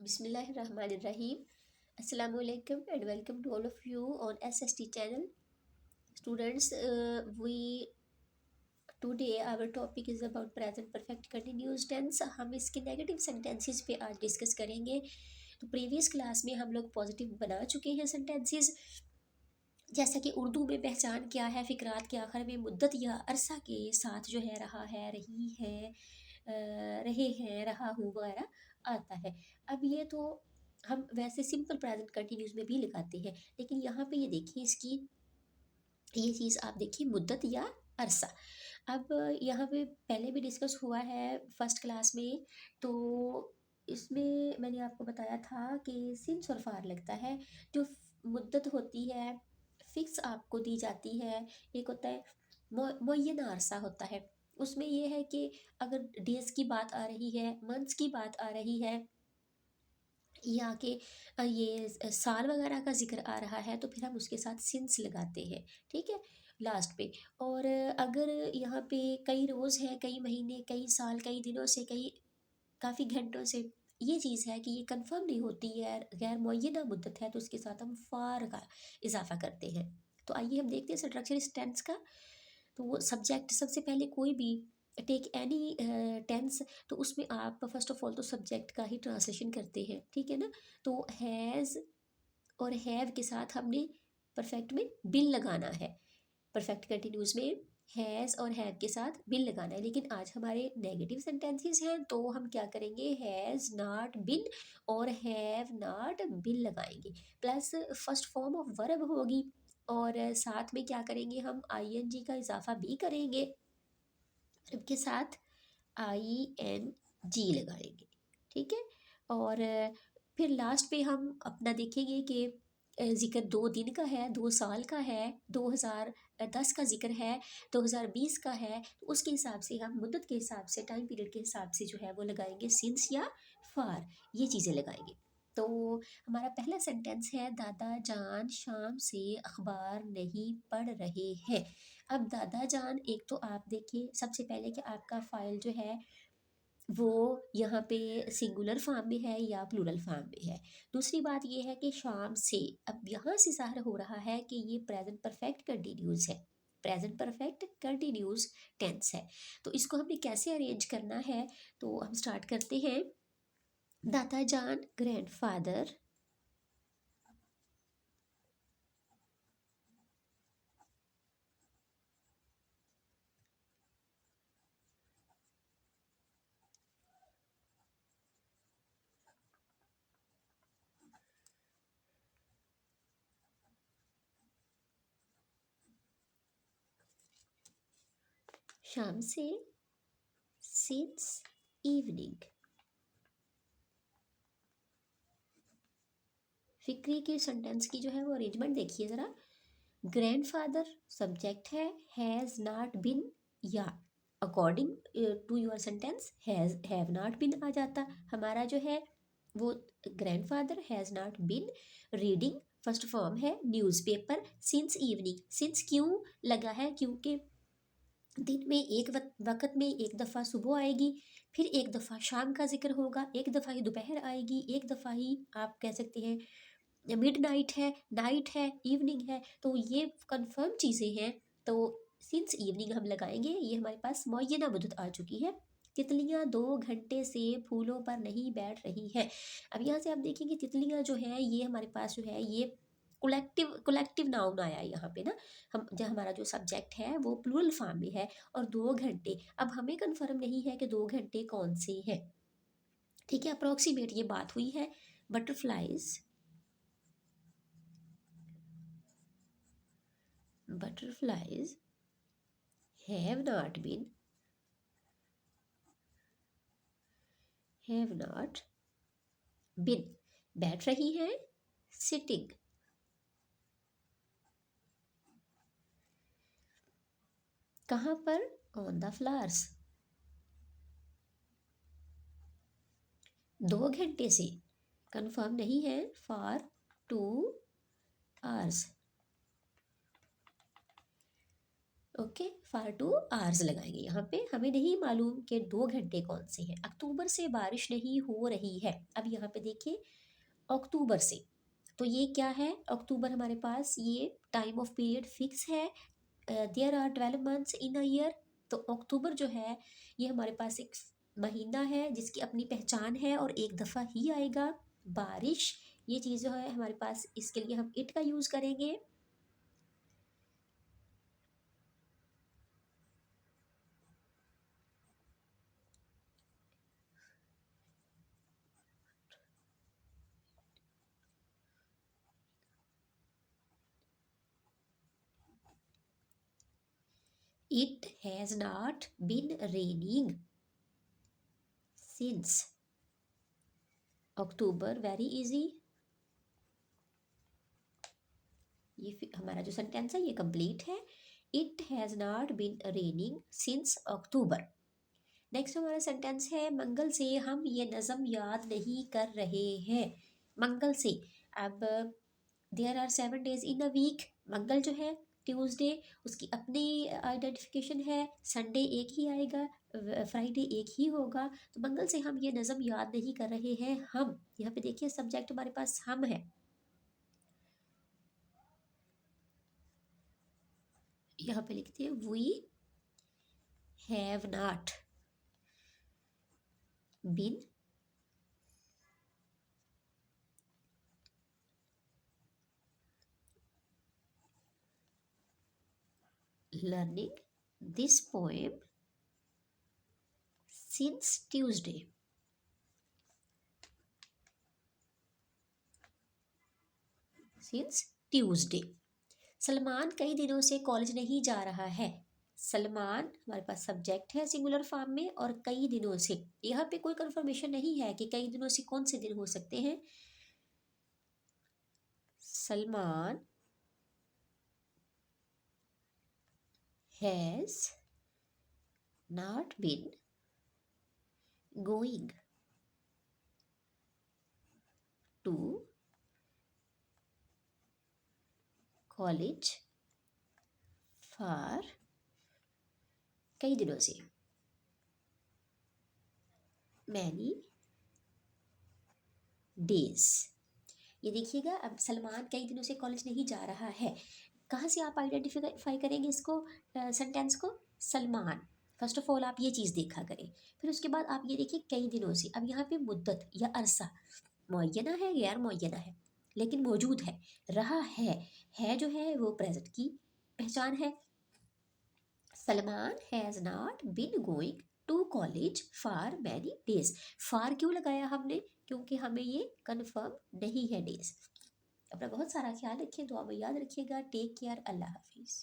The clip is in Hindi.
Bismillahirrahmanirrahim. Assalamu alaikum and welcome to all of you on SST channel. Students, we today our topic is about present perfect continuous tense. हम इसके नेगेटिव सेंटेंसेस पे आज डिस्कस करेंगे. तो प्रीवियस क्लास में हम लोग पॉजिटिव बना चुके हैं सेंटेंसेस, जैसा कि उर्दू में पहचान क्या है, फिक्रात के आखिर में मुद्दत या अरसा के साथ जो है रहा है, रही है, रहे हैं, रहा हूँ वगैरह आता है. अब ये तो हम वैसे सिंपल प्रेजेंट कंटिन्यूस में भी लगाते हैं, लेकिन यहाँ पे ये देखिए इसकी ये चीज़ आप देखिए मुद्दत या अरसा. अब यहाँ पे पहले भी डिस्कस हुआ है फर्स्ट क्लास में, तो इसमें मैंने आपको बताया था कि सिंस और फार लगता है. जो मुद्दत होती है फिक्स आपको दी जाती है, एक होता है मुय्यन अरसा होता है. उसमें ये है कि अगर डेज की बात आ रही है, मंथ्स की बात आ रही है, या कि ये साल वगैरह का जिक्र आ रहा है, तो फिर हम उसके साथ सिंस लगाते हैं, ठीक है, लास्ट पे. और अगर यहाँ पे कई रोज़ हैं, कई महीने, कई साल, कई दिनों से, कई काफ़ी घंटों से ये चीज़ है कि ये कंफर्म नहीं होती है, गैर मुय्यना मुद्दत है, तो उसके साथ हम फार का इजाफा करते हैं. तो आइए हम देखते हैं स्ट्रक्चर इस टेंस का. तो वो सब्जेक्ट सबसे पहले कोई भी टेक एनी टेंस, तो उसमें आप फर्स्ट ऑफ ऑल तो सब्जेक्ट का ही ट्रांसलेशन करते हैं, ठीक है ना. तो हैज़ और हैव के साथ हमने परफेक्ट में बिन लगाना है. परफेक्ट कंटिन्यूस में हैज़ और हैव के साथ बिन लगाना है, लेकिन आज हमारे नेगेटिव सेंटेंसेस हैं, तो हम क्या करेंगे, हैज़ नॉट बिन और हैव नॉट बिन लगाएंगे, plus first form of verb होगी, और साथ में क्या करेंगे, हम आईएनजी का इजाफा भी करेंगे, वर्ब के साथ ING लगाएंगे, ठीक है. और फिर लास्ट पे हम अपना देखेंगे कि ज़िक्र 2 दिन का है, 2 साल का है, 2010 का ज़िक्र है, 2020 का है, तो उसके हिसाब से हम मुद्दत के हिसाब से, टाइम पीरियड के हिसाब से जो है वो लगाएंगे सिंस या फार, ये चीज़ें लगाएंगे. तो हमारा पहला सेंटेंस है, दादा जान शाम से अखबार नहीं पढ़ रहे हैं. अब दादा जान, एक तो आप देखिए सबसे पहले कि आपका फाइल जो है वो यहाँ पे सिंगुलर फॉर्म में है या प्लूरल फॉर्म में है. दूसरी बात ये है कि शाम से, अब यहाँ से ज़ाहिर हो रहा है कि ये प्रेजेंट परफेक्ट कंटिन्यूस है, प्रेजेंट परफेक्ट कंटिन्यूस टेंस है. तो इसको हमें कैसे अरेंज करना है, तो हम स्टार्ट करते हैं. दादा जान ग्रैंडफादर, शाम से, सिंस इवनिंग. फिक्री के सेंटेंस की जो है वो अरेंजमेंट देखिए ज़रा. ग्रैंडफादर सब्जेक्ट है, हैज़ नॉट बिन, या according to your sentence has have not been आ जाता हमारा जो है वो. Grandfather has not been reading, first form है न्यूज़पेपर, सिंस इवनिंग. सिंस क्यों लगा है, क्योंकि दिन में एक वक्त में एक दफ़ा सुबह आएगी, फिर एक दफ़ा शाम का जिक्र होगा, एक दफ़ा ही दोपहर आएगी, एक दफ़ा ही आप कह सकते हैं मिड नाइट है, नाइट है, इवनिंग है, तो ये कंफर्म चीज़ें हैं. तो सिंस इवनिंग हम लगाएंगे, ये हमारे पास मुय्यना मुद्दत आ चुकी है. तितलियां 2 घंटे से फूलों पर नहीं बैठ रही हैं. अब यहाँ से आप देखेंगे तितलियां जो है ये हमारे पास जो है ये कोलेक्टिव नाउन आया है यहाँ पे ना. हम जहाँ हमारा जो सब्जेक्ट है वो प्लूरल फॉर्म में है, और 2 घंटे, अब हमें कंफर्म नहीं है कि 2 घंटे कौन से हैं, ठीक है, अप्रोक्सीमेट ये बात हुई है. Butterflies, butterflies have not been, have not been बैठ रही हैं, sitting. कहाँ पर, on the flowers. 2 घंटे से कंफर्म नहीं है, for 2 hours. Okay, far two hours लगाएंगे यहाँ पे। हमें नहीं मालूम कि 2 घंटे कौन से हैं। अक्टूबर से बारिश नहीं हो रही है। अब यहाँ पे देखिए अक्टूबर से, तो ये क्या है, अक्टूबर हमारे पास ये टाइम ऑफ पीरियड फिक्स है। There are 12 months in a year. तो अक्टूबर जो है ये हमारे पास एक महीना है जिसकी अपनी पहचान है और एक दफ़ा ही आएगा। बारिश ये चीज़ जो है हमारे पास, इसके लिए हम इट का यूज़ करेंगे। It has not been raining since October. Very easy। ये हमारा जो सेंटेंस है ये कंप्लीट है। It has not been raining since October. Next हमारा सेंटेंस है मंगल से हम ये नज़म याद नहीं कर रहे हैं। मंगल से, अब there are 7 days in a week. मंगल जो है ट्यूसडे, उसकी अपनी आइडेंटिफिकेशन है। संडे एक ही आएगा, फ्राइडे एक ही होगा। तो मंगल से हम ये नज़म याद नहीं कर रहे हैं। हम यहाँ पे देखिए सब्जेक्ट हमारे पास हम है। यहाँ पे लिखते हैं we have not been learning this poem since Tuesday। Since Tuesday. Salman कई दिनों से कॉलेज नहीं जा रहा है। सलमान हमारे पास सब्जेक्ट है सिंगुलर फॉर्म में, और कई दिनों से यहाँ पे कोई कंफर्मेशन नहीं है कि कई दिनों से कौन से दिन हो सकते हैं। Salman has not been going to college for कई दिनों से, मैनी डेज। ये देखिएगा, अब सलमान कई दिनों से कॉलेज नहीं जा रहा है। कहाँ से आप आइडेंटिफाई करेंगे इसको, सेंटेंस को? सलमान। फर्स्ट ऑफ ऑल आप ये चीज़ देखा करें, फिर उसके बाद आप ये देखिए कई दिनों से। अब यहाँ पे मुद्दत या अरसा मुअय्यना है, गैर मुअय्यना है, लेकिन मौजूद है, रहा है जो है वो प्रेजेंट की पहचान है। Salman has not been going to college for many days. For क्यों लगाया हमने? क्योंकि हमें ये कन्फर्म नहीं है डेज। अपना बहुत सारा ख्याल रखिए, दुआ में याद रखिएगा। टेक केयर, अल्लाह हाफिज़।